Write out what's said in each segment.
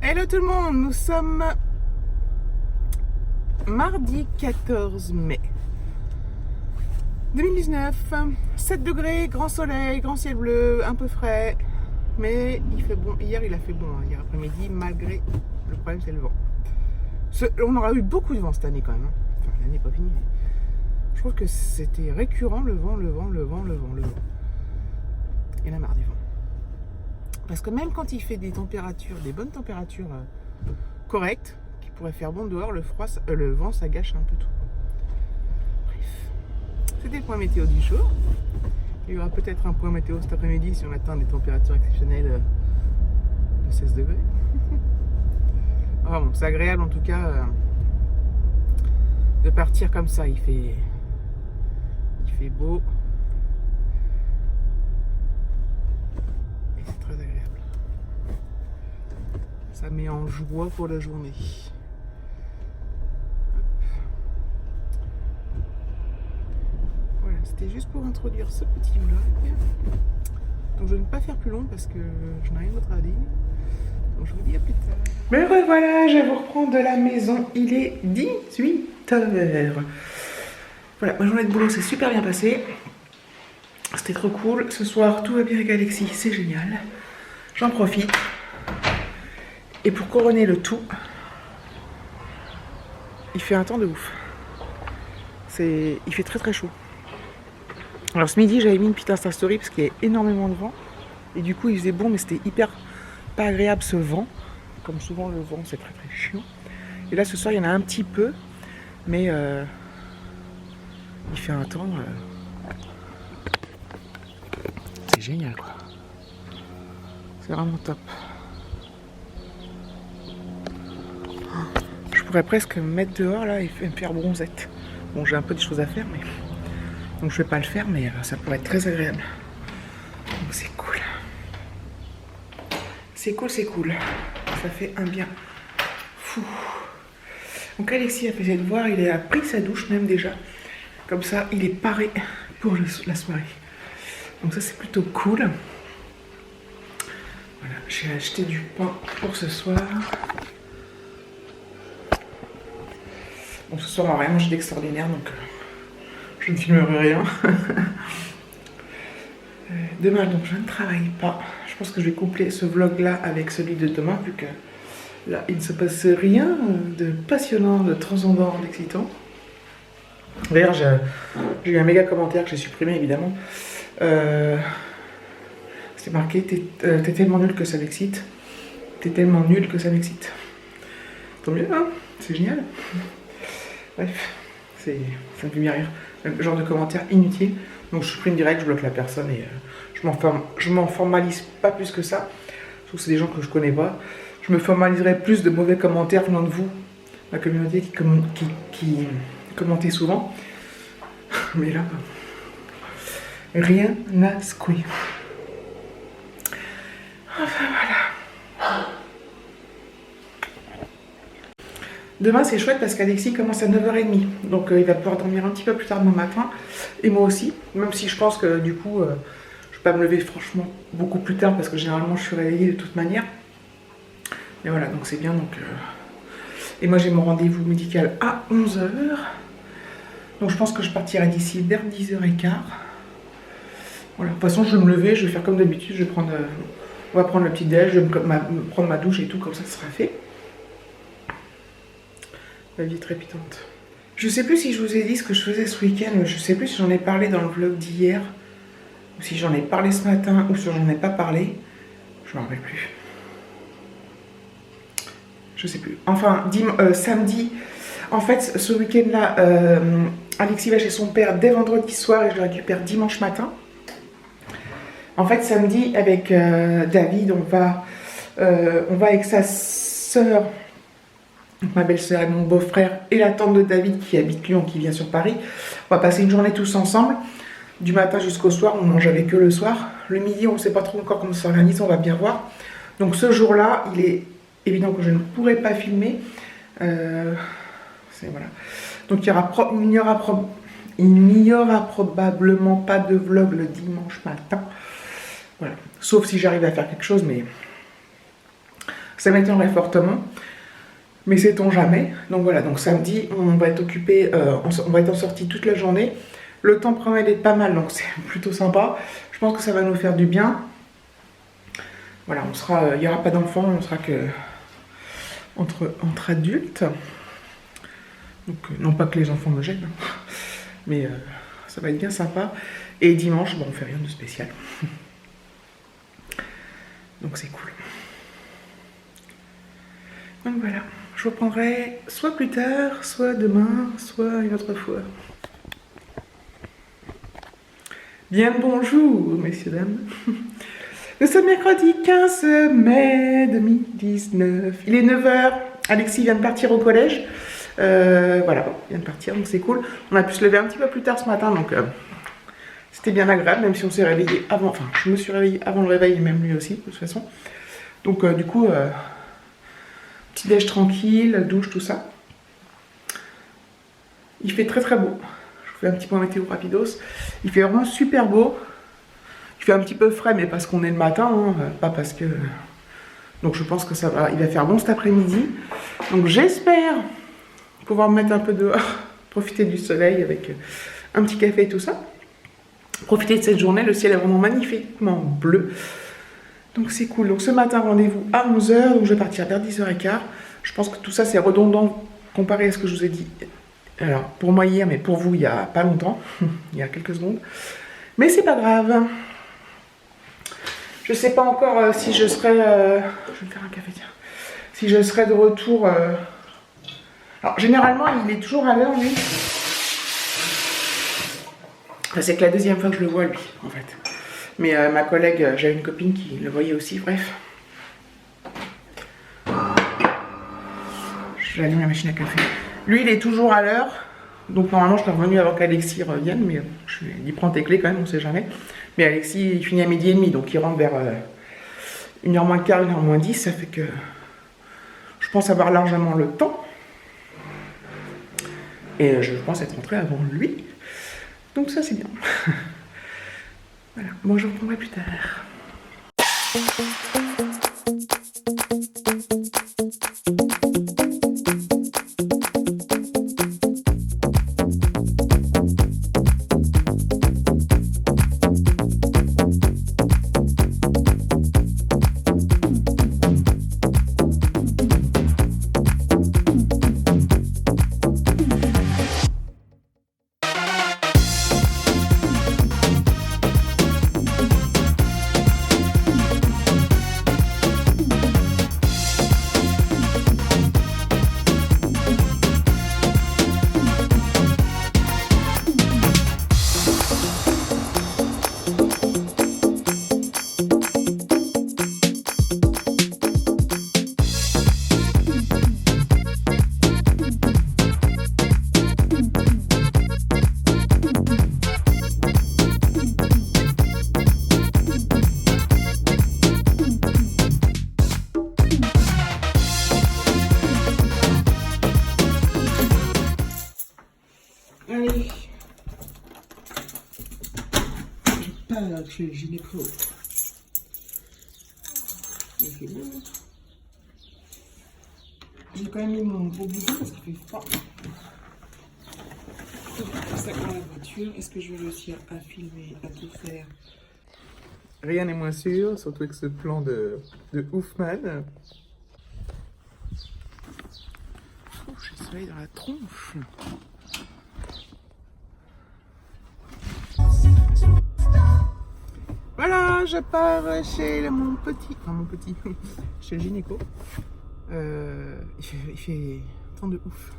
Hello tout le monde, nous sommes mardi 14 mai 2019, 7 degrés, grand soleil, grand ciel bleu, un peu frais, mais il fait bon. Hier il a fait bon, hier après-midi, malgré le problème c'est le vent. On aura eu beaucoup de vent cette année quand même, enfin l'année n'est pas finie, mais je trouve que c'était récurrent le vent. Il y en a marre du vent. Parce que même quand il fait des températures, des bonnes températures correctes, qui pourraient faire bon dehors, le vent ça gâche un peu tout. Bref, c'était le point météo du jour. Il y aura peut-être un point météo cet après-midi si on atteint des températures exceptionnelles de 16 degrés. Enfin bon, c'est agréable en tout cas de partir comme ça. Il fait beau. Et c'est très agréable. Ça met en joie pour la journée. Voilà, c'était juste pour introduire ce petit vlog. Donc je ne vais pas faire plus long parce que je n'ai rien d'autre à dire. Donc je vous dis à plus tard. Me revoilà, je vous reprends de la maison. Il est 18h. Voilà, ma journée de boulot s'est super bien passée. C'était trop cool. Ce soir, tout va bien avec Alexis, c'est génial. J'en profite. Et pour couronner le tout, il fait un temps de ouf. Il fait très très chaud. Alors ce midi, j'avais mis une petite Insta Story parce qu'il y a énormément de vent. Et du coup, il faisait bon, mais c'était hyper pas agréable ce vent. Comme souvent, le vent, c'est très très chiant. Et là, ce soir, il y en a un petit peu. Mais il fait un temps... c'est génial, quoi. C'est vraiment top. Je pourrais presque me mettre dehors, là, et me faire bronzette. Bon, j'ai un peu des choses à faire, mais... Donc je vais pas le faire, mais ça pourrait être très agréable. Donc c'est cool. C'est cool, c'est cool. Ça fait un bien fou. Donc Alexis a fait ses devoirs, il a pris sa douche même déjà. Comme ça, il est paré pour la soirée. Donc ça, c'est plutôt cool. Voilà, j'ai acheté du pain pour ce soir. Bon, ce soir, on va rien manger d'extraordinaire, donc je ne filmerai rien. Demain, donc, je ne travaille pas. Je pense que je vais coupler ce vlog-là avec celui de demain, vu que là, il ne se passe rien de passionnant, de transcendant, d'excitant. D'ailleurs, j'ai eu un méga commentaire que j'ai supprimé, évidemment. C'était marqué « T'es tellement nul que ça m'excite. T'es tellement nul que ça m'excite. » Tant mieux, hein, c'est génial. Bref, ça me fait bien rire. Le genre de commentaire inutile. Donc je supprime direct, je bloque la personne et je m'en formalise pas plus que ça. Sauf que c'est des gens que je connais pas. Je me formaliserai plus de mauvais commentaires venant de vous, la communauté qui commentez souvent. Mais là, rien à secouer. Enfin voilà. Demain c'est chouette parce qu'Alexis commence à 9h30. Donc il va pouvoir dormir un petit peu plus tard demain matin. Et moi aussi. Même si je pense que du coup, je vais pas me lever franchement beaucoup plus tard parce que généralement je suis réveillée de toute manière. Et voilà, donc c'est bien. Donc, et moi j'ai mon rendez-vous médical à 11h. Donc je pense que je partirai d'ici vers 10h15. Voilà, de toute façon je vais me lever, je vais faire comme d'habitude, on va prendre le petit déj, je vais prendre ma douche et tout, comme ça sera fait. La vie trépidante. Je sais plus si je vous ai dit ce que je faisais ce week-end, je sais plus si j'en ai parlé dans le vlog d'hier, ou si j'en ai parlé ce matin, ou si j'en ai pas parlé. Je m'en rappelle plus. Je sais plus. Enfin, samedi, en fait, ce week-end-là, Alexis va chez son père dès vendredi soir et je le récupère dimanche matin. En fait, samedi, avec David, on va avec sa sœur, ma belle-sœur et mon beau-frère, et la tante de David qui habite Lyon, qui vient sur Paris. On va passer une journée tous ensemble, du matin jusqu'au soir. On mange avec eux le soir. Le midi, on ne sait pas trop encore comment ça s'organise, on va bien voir. Donc ce jour-là, il est évident que je ne pourrai pas filmer. Voilà. Donc il n'y aura probablement pas de vlog le dimanche matin. Voilà. Sauf si j'arrive à faire quelque chose, mais Ça m'étonnerait fortement. Mais sait-on jamais. Donc voilà, donc samedi, on va être occupé, on va être en sortie toute la journée. Le temps promet d'être pas mal, donc c'est plutôt sympa. Je pense que ça va nous faire du bien. Voilà, on sera, il n'y aura pas d'enfants, on sera que entre adultes. Donc non pas que les enfants me gênent, hein, mais ça va être bien sympa. Et dimanche, bon, on fait rien de spécial. Donc c'est cool. Donc voilà, je reprendrai soit plus tard, soit demain, soit une autre fois. Bien le bonjour, messieurs, dames. Nous sommes mercredi 15 mai 2019. Il est 9h. Alexis vient de partir au collège. Voilà, il vient de partir, donc c'est cool. On a pu se lever un petit peu plus tard ce matin, donc c'était bien agréable, même si on s'est réveillé avant. Enfin, je me suis réveillée avant le réveil, et même lui aussi, de toute façon. Donc, du coup, petit déj tranquille, douche, tout ça. Il fait très très beau. Un petit point météo rapidos. Il fait vraiment super beau. Il fait un petit peu frais, mais parce qu'on est le matin, hein, pas parce que... Donc je pense que ça va, il va faire bon cet après-midi. Donc j'espère pouvoir me mettre un peu dehors, profiter du soleil avec un petit café et tout ça. Profiter de cette journée, le ciel est vraiment magnifiquement bleu. Donc c'est cool. Donc ce matin, rendez-vous à 11h, donc je vais partir vers 10h15. Je pense que tout ça c'est redondant comparé à ce que je vous ai dit. Alors, pour moi hier, mais pour vous, il n'y a pas longtemps, il y a quelques secondes. Mais c'est pas grave. Je sais pas encore si je serai... je vais me faire un café, tiens. Si je serai de retour... Alors, généralement, il est toujours à l'heure, lui. Enfin, c'est que la deuxième fois que je le vois, lui, en fait. Mais ma collègue, j'ai une copine qui le voyait aussi, bref. J'allume la machine à café. Lui, il est toujours à l'heure, donc normalement je serais revenu avant qu'Alexis revienne, mais je lui ai dit prends tes clés quand même, on sait jamais. Mais Alexis, il finit à 12h30, donc il rentre vers 1h moins le quart, 1h moins 10, ça fait que je pense avoir largement le temps. Et je pense être rentré avant lui, donc ça c'est bien. Voilà, bon je reprendrai plus tard. Allez, je pars chez le gynéco. Il fait beau. J'ai quand même mis mon gros bouton parce qu'il fait froid. Ça dans la voiture. Est-ce que je vais réussir à filmer, à tout faire? Rien n'est moins sûr, surtout avec ce plan de Hoffman. Oh, j'ai le soleil dans la tronche. Voilà, je pars chez mon petit, chez le gynéco. Il fait temps de ouf.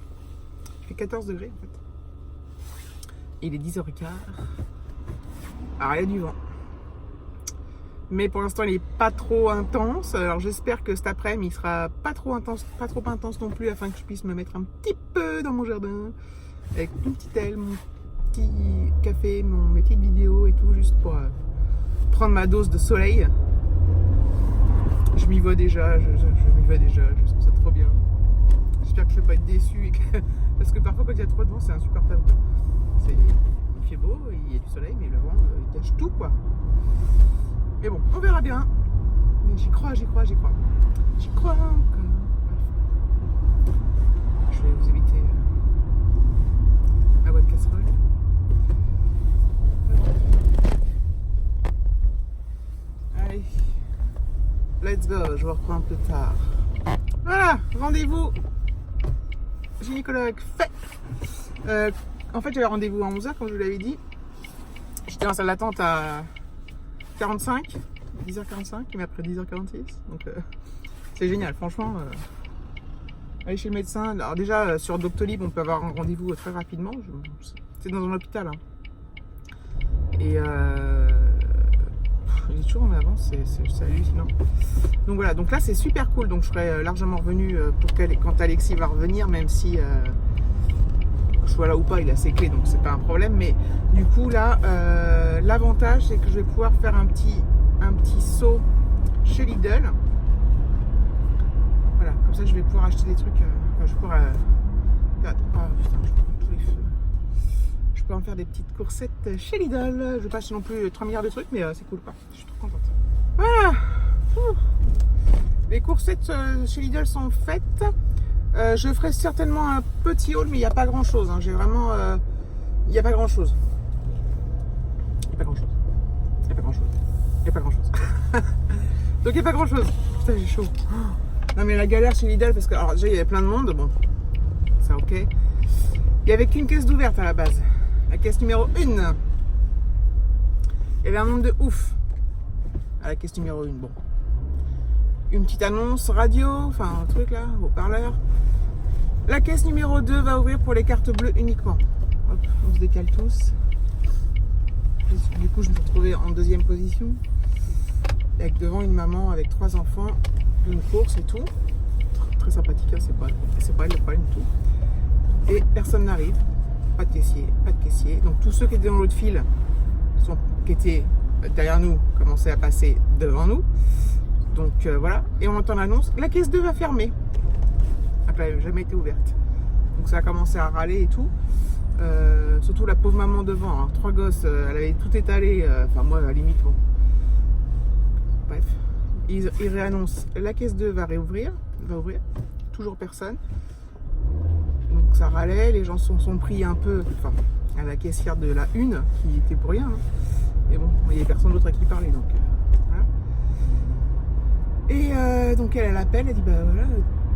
Il fait 14 degrés en fait. Et il est 10h15. Alors il y a du vent. Mais pour l'instant il est pas trop intense. Alors j'espère que cet après-midi il sera pas trop intense non plus, afin que je puisse me mettre un petit peu dans mon jardin. Avec une petite aile, mon petit café, mes petites vidéos et tout, juste pour prendre ma dose de soleil. Je m'y vois déjà, je trouve ça trop bien. J'espère que je ne vais pas être déçue, parce que parfois quand il y a trop de vent c'est insupportable. Il fait beau, il y a du soleil, mais le vent il cache tout quoi. Mais bon, on verra bien. Mais j'y crois. J'y crois encore. Je vais vous éviter la boîte de casserole. Allez, let's go, je vous reprends plus tard. Voilà, rendez-vous gynécologue fait. En fait, j'avais rendez-vous à 11h, comme je vous l'avais dit. J'étais en salle d'attente à 10h45, il m'a pris 10h46. Donc, c'est génial, franchement. Aller chez le médecin. Alors, déjà, sur Doctolib, on peut avoir un rendez-vous très rapidement. C'est dans un hôpital. Hein. Et il est toujours en avance, c'est hallucinant. Donc voilà, donc là c'est super cool. Donc je serai largement revenu quand Alexis va revenir, même si je sois là ou pas, il a ses clés, donc c'est pas un problème. Mais du coup là, l'avantage c'est que je vais pouvoir faire un petit saut chez Lidl. Voilà, comme ça je vais pouvoir acheter des trucs. Enfin, je pourrais. Ah putain, je prends tous les feux. Je peux en faire des petites coursettes chez Lidl. Je vais pas acheter non plus 3 milliards de trucs, mais c'est cool quoi. Je suis trop contente. Voilà. Les coursettes chez Lidl sont faites. Je ferai certainement un petit haul, mais il n'y a pas grand chose. Hein. J'ai vraiment. Il n'y a pas grand chose. Il n'y a pas grand chose. Il n'y a pas grand chose. Il n'y a pas grand chose. Donc il n'y a pas grand chose. Putain, j'ai chaud. Non, mais la galère chez Lidl, parce que. Alors déjà, il y avait plein de monde. Bon, c'est ok. Il n'y avait qu'une caisse d'ouverte à la base. La caisse numéro 1. Il y avait un nombre de ouf à la caisse numéro 1. Bon. Une petite annonce radio, enfin un truc là, haut-parleur. La caisse numéro 2 va ouvrir pour les cartes bleues uniquement. Hop, on se décale tous. Du coup, je me suis retrouvée en deuxième position. Avec devant une maman avec 3 enfants, une course et tout. Très sympathique, hein, c'est pas elle le problème du tout. Et personne n'arrive. Pas de caissier, pas de caissier. Donc tous ceux qui étaient dans l'autre file, qui étaient derrière nous, commençaient à passer devant nous. Donc voilà, et on entend l'annonce, la caisse 2 va fermer. Après, elle n'avait jamais été ouverte. Donc ça a commencé à râler et tout. Surtout la pauvre maman devant, hein, 3 gosses, elle avait tout étalé. Enfin moi, à la limite, bon. Bref, ils réannoncent, la caisse 2 va ouvrir. Toujours personne. Donc ça râlait, les gens sont pris un peu, enfin, à la caissière de la 1, qui était pour rien. Hein. Mais bon, il n'y avait personne d'autre à qui parler, donc voilà. Et donc elle appelle, elle dit bah voilà,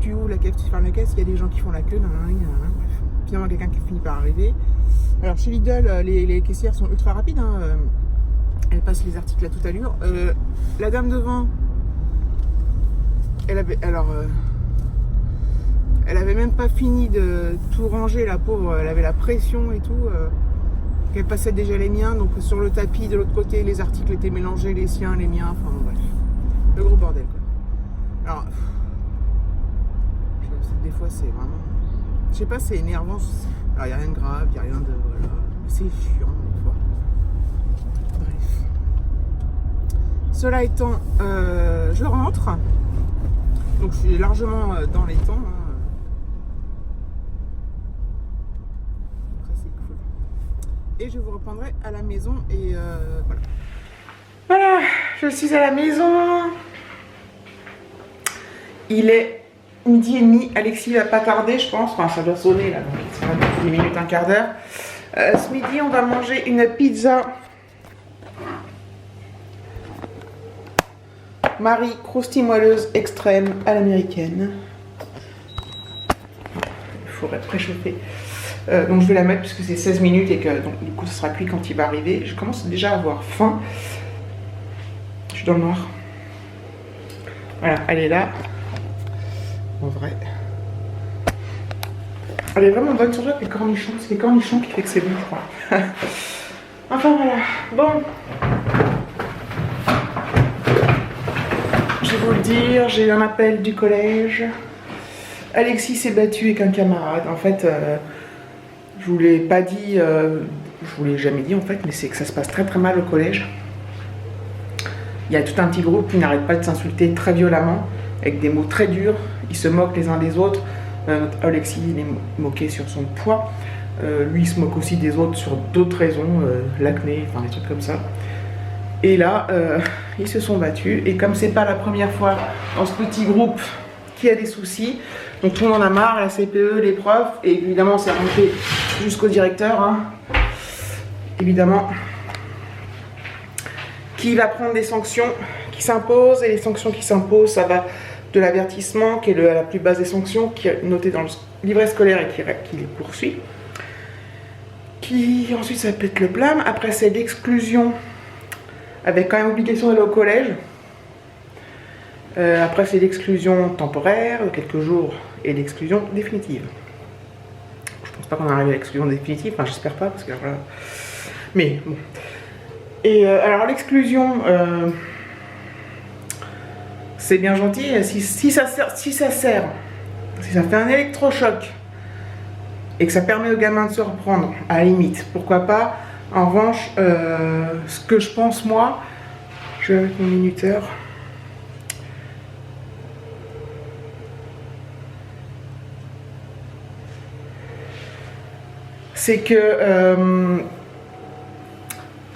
tu ouvres la caisse, tu fermes la caisse, il y a des gens qui font la queue, bref. Finalement quelqu'un qui finit par arriver. Alors chez Lidl, les caissières sont ultra rapides, hein. Elles passent les articles à toute allure. La dame devant, elle avait même pas fini de tout ranger, la pauvre, elle avait la pression et tout. Elle passait déjà les miens, donc sur le tapis de l'autre côté, les articles étaient mélangés, les siens, les miens, enfin bon, bref. Le gros bordel quoi. Alors, des fois c'est vraiment. Je sais pas, c'est énervant. Alors il n'y a rien de grave, il n'y a rien de. Voilà. C'est chiant des fois. Bref. Cela étant, je rentre. Donc je suis largement dans les temps. Hein. Donc ça c'est cool. Et je vous reprendrai à la maison et voilà. Voilà, je suis à la maison. Il est 12h30. Alexis va pas tarder, je pense. Enfin, ça doit sonner là, donc ça va être 10 minutes, un quart d'heure. Ce midi, on va manger une pizza Marie croustille moelleuse extrême à l'américaine. Il faudrait préchauffer. Donc je vais la mettre puisque c'est 16 minutes et que donc, du coup ça sera cuit quand il va arriver. Je commence déjà à avoir faim. Je suis dans le noir. Voilà, elle est là. En vrai. Elle est vraiment bonne, surtout avec les cornichons. C'est les cornichons qui fait que c'est bon, je crois. Enfin voilà. Bon. Je vais vous le dire, j'ai eu un appel du collège. Alexis s'est battu avec un camarade. En fait, je vous l'ai pas dit, je vous l'ai jamais dit en fait, mais c'est que ça se passe très très mal au collège. Il y a tout un petit groupe qui n'arrête pas de s'insulter très violemment, avec des mots très durs. Ils se moquent les uns des autres. Alexis, il est moqué sur son poids. Lui, il se moque aussi des autres sur d'autres raisons, l'acné, enfin des trucs comme ça. Et là, ils se sont battus. Et comme c'est pas la première fois dans ce petit groupe qu'il y a des soucis, donc tout le monde en a marre, la CPE, les profs, et évidemment c'est remonté jusqu'au directeur, hein. Évidemment, qui va prendre des sanctions qui s'imposent, et les sanctions qui s'imposent, ça va de l'avertissement, qui est la plus basse des sanctions, qui est notée dans le livret scolaire et qui les poursuit. Ensuite, ça peut être le blâme. Après, c'est l'exclusion, avec quand même obligation d'aller au collège. Après, c'est l'exclusion temporaire, de quelques jours, et l'exclusion définitive. Je pense pas qu'on arrive à l'exclusion définitive, enfin, j'espère pas, parce que voilà. Mais bon. Et alors, l'exclusion, c'est bien gentil. Si ça fait un électrochoc et que ça permet au gamin de se reprendre, à la limite, pourquoi pas. En revanche, ce que je pense, moi, je vais avec mon minuteur. C'est que,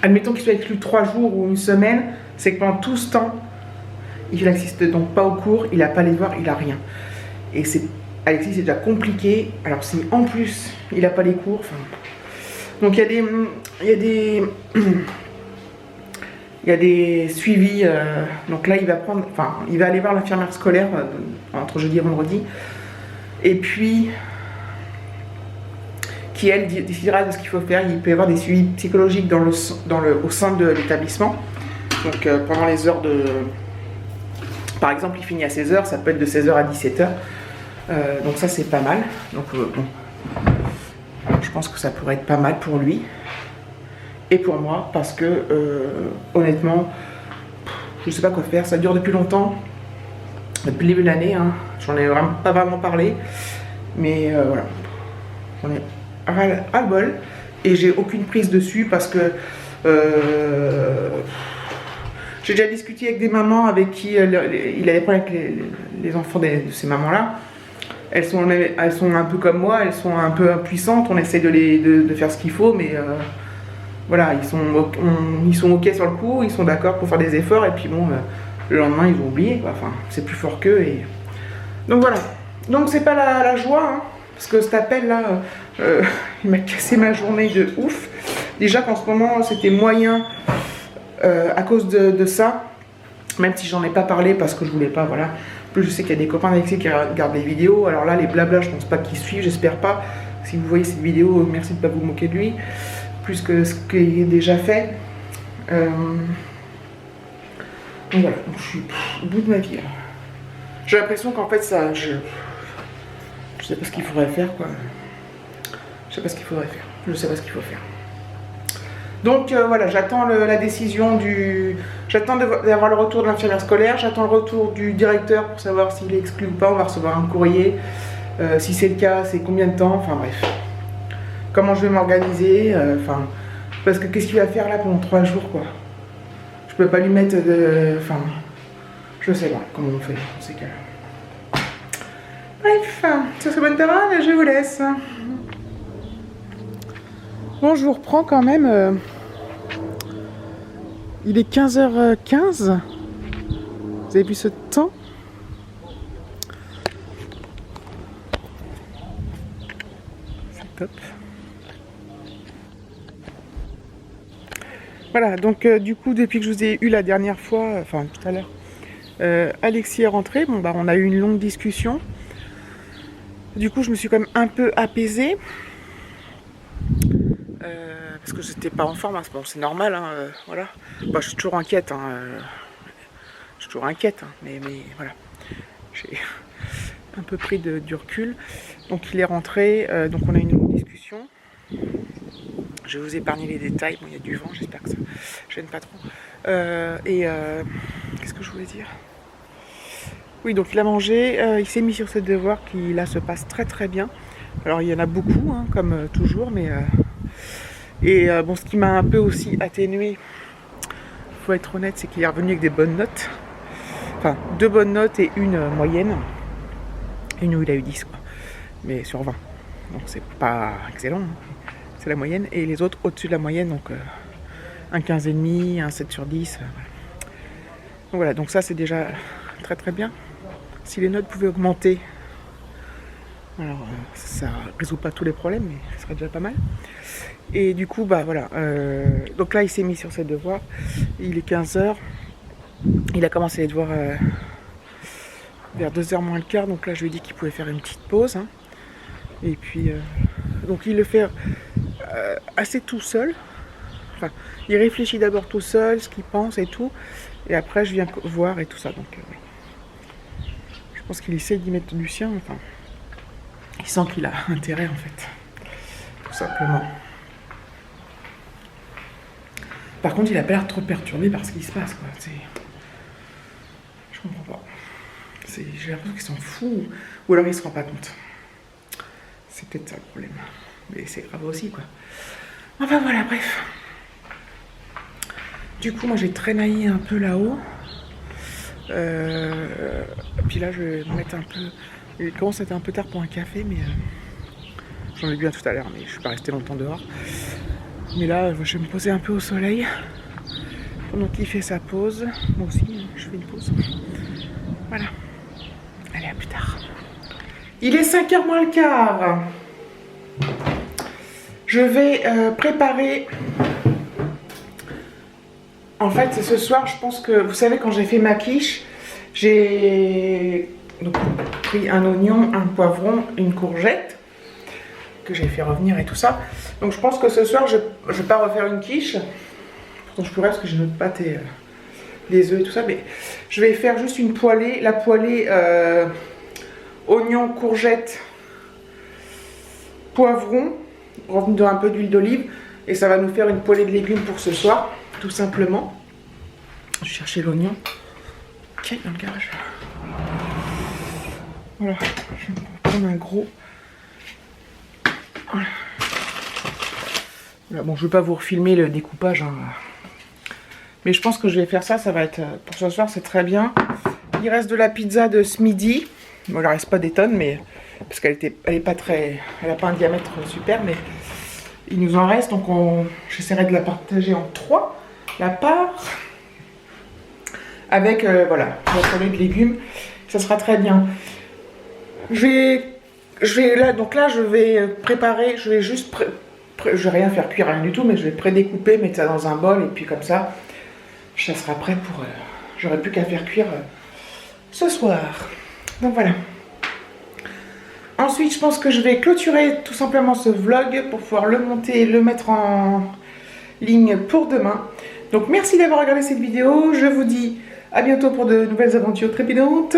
admettons qu'il soit exclu 3 jours ou une semaine, c'est que pendant tout ce temps, il n'assiste donc pas au cours, il n'a pas les devoirs, il n'a rien. Et Alexis, c'est déjà compliqué. Alors si en plus il n'a pas les cours, donc il y a des suivis. Donc là il va aller voir l'infirmière scolaire entre jeudi et vendredi, et puis qui elle décidera de ce qu'il faut faire. Il peut y avoir des suivis psychologiques au sein de l'établissement. Donc pendant les heures de, par exemple, il finit à 16h, ça peut être de 16h à 17h. Donc ça c'est pas mal. Donc bon, je pense que ça pourrait être pas mal pour lui et pour moi, parce que honnêtement, je sais pas quoi faire. Ça dure depuis longtemps, depuis le début de l'année, hein. J'en ai pas vraiment parlé, mais voilà, j'en ai ras-le-bol et j'ai aucune prise dessus parce que j'ai déjà discuté avec des mamans avec qui il a des problèmes avec les enfants de ces mamans-là. Elles sont un peu comme moi, elles sont un peu impuissantes. On essaie de faire ce qu'il faut, mais voilà, ils sont ok sur le coup, ils sont d'accord pour faire des efforts, et puis bon, le lendemain ils ont oublié, quoi. Enfin, c'est plus fort qu'eux. Donc voilà. Donc c'est pas la joie, hein, parce que cet appel là, il m'a cassé ma journée de ouf. Déjà qu'en ce moment c'était moyen à cause de ça, même si j'en ai pas parlé parce que je voulais pas, voilà. En plus je sais qu'il y a des copains d'Alexis qui regardent les vidéos, alors là les blabla je pense pas qu'ils suivent, j'espère pas. Si vous voyez cette vidéo, merci de pas vous moquer de lui, plus que ce qui est déjà fait. Donc voilà, donc je suis au bout de ma vie. J'ai l'impression qu'en fait ça, je sais pas ce qu'il faudrait faire, quoi. Je sais pas ce qu'il faudrait faire, je sais pas ce qu'il faut faire. Donc voilà, j'attends la décision j'attends d'avoir le retour de l'infirmière scolaire, j'attends le retour du directeur pour savoir s'il est exclu ou pas. On va recevoir un courrier. Si c'est le cas, c'est combien de temps, enfin bref. Comment je vais m'organiser, parce que qu'est-ce qu'il va faire là pendant 3 jours, quoi. Je peux pas lui mettre je sais pas comment on fait dans ces cas-là. Bref, sur ce bonne parole, je vous laisse. Bon, je vous reprends quand même. Il est 15h15. Vous avez vu ce temps? C'est top. Voilà, donc du coup, depuis que je vous ai eu la dernière fois, enfin tout à l'heure, Alexis est rentré. Bon, bah, on a eu une longue discussion. Du coup, je me suis quand même un peu apaisée. Parce que j'étais pas en forme, hein. Bon, c'est normal, hein, voilà. Bah, je suis toujours inquiète, hein, je suis toujours inquiète, hein, mais voilà. J'ai un peu pris du recul. Donc il est rentré, donc on a eu une longue discussion. Je vais vous épargner les détails. Bon, il y a du vent, j'espère que ça gêne pas trop. Qu'est-ce que je voulais dire? Oui, donc il a mangé, il s'est mis sur ses devoirs qui là se passe très très bien. Alors il y en a beaucoup, hein, comme toujours, mais bon, ce qui m'a un peu aussi atténué, faut être honnête, c'est qu'il est revenu avec des bonnes notes. Enfin, 2 bonnes notes et une moyenne. Une où il a eu 10, quoi. Mais sur 20. Donc c'est pas excellent, hein. C'est la moyenne. Et les autres au-dessus de la moyenne, donc un 15,5, un 7 sur 10. Voilà. Donc voilà, donc ça c'est déjà très très bien. Si les notes pouvaient augmenter, alors ça résout pas tous les problèmes, mais ce serait déjà pas mal. Et du coup, bah voilà, donc là il s'est mis sur ses devoirs, il est 15 h, il a commencé les devoirs vers 2 h moins le quart, donc là je lui ai dit qu'il pouvait faire une petite pause. Hein. Et puis, donc il le fait assez tout seul. Enfin, il réfléchit d'abord tout seul, ce qu'il pense et tout. Et après, je viens voir et tout ça. Donc, oui. Je pense qu'il essaie d'y mettre du sien. Enfin, il sent qu'il a intérêt, en fait. Tout simplement. Par contre, il a pas l'air trop perturbé par ce qui se passe, quoi. Je comprends pas. J'ai l'impression qu'il s'en fout. Ou alors il se rend pas compte. C'est peut-être ça le problème. Mais c'est grave aussi, quoi. Enfin, voilà, bref. Du coup, moi, j'ai traînaillé un peu là-haut. Puis là, je vais me mettre un peu... Il commence à être un peu tard pour un café, mais... J'en ai bu un tout à l'heure, mais je suis pas resté longtemps dehors. Mais là, je vais me poser un peu au soleil. Pendant qu'il fait sa pause. Moi aussi, je fais une pause. Voilà. Allez, à plus tard. Il est 5 h moins le quart. Je vais préparer... En fait, ce soir, je pense que... Vous savez, quand j'ai fait ma quiche, j'ai pris un oignon, un poivron, une courgette, que j'ai fait revenir et tout ça. Donc je pense que ce soir, je ne vais pas refaire une quiche. Pourtant, je pourrais parce que j'ai notre pâte et les œufs et tout ça. Mais je vais faire juste une poêlée. La poêlée oignon, courgette, poivron, revenu dans un peu d'huile d'olive. Et ça va nous faire une poêlée de légumes pour ce soir, tout simplement. Je vais chercher l'oignon. Ok, dans le garage. Voilà, je vais prendre un gros. Voilà. Voilà, bon, je ne vais pas vous refilmer le découpage. Hein. Mais je pense que je vais faire ça. Ça va être, pour ce soir, c'est très bien. Il reste de la pizza de ce midi. Bon, il ne reste pas des tonnes, mais parce qu'elle est pas très... Elle n'a pas un diamètre super, mais il nous en reste. Donc, j'essaierai de la partager en 3. La part... Avec, voilà, la poêlée de légumes. Ça sera très bien. Je vais là, donc là, je vais préparer... Je vais juste... Je vais rien faire cuire, rien du tout, mais je vais pré-découper, mettre ça dans un bol, et puis comme ça, ça sera prêt pour... J'aurai plus qu'à faire cuire ce soir. Donc voilà. Ensuite, je pense que je vais clôturer tout simplement ce vlog pour pouvoir le monter et le mettre en ligne pour demain. Donc merci d'avoir regardé cette vidéo. Je vous dis à bientôt pour de nouvelles aventures trépidantes.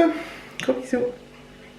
Gros bisous.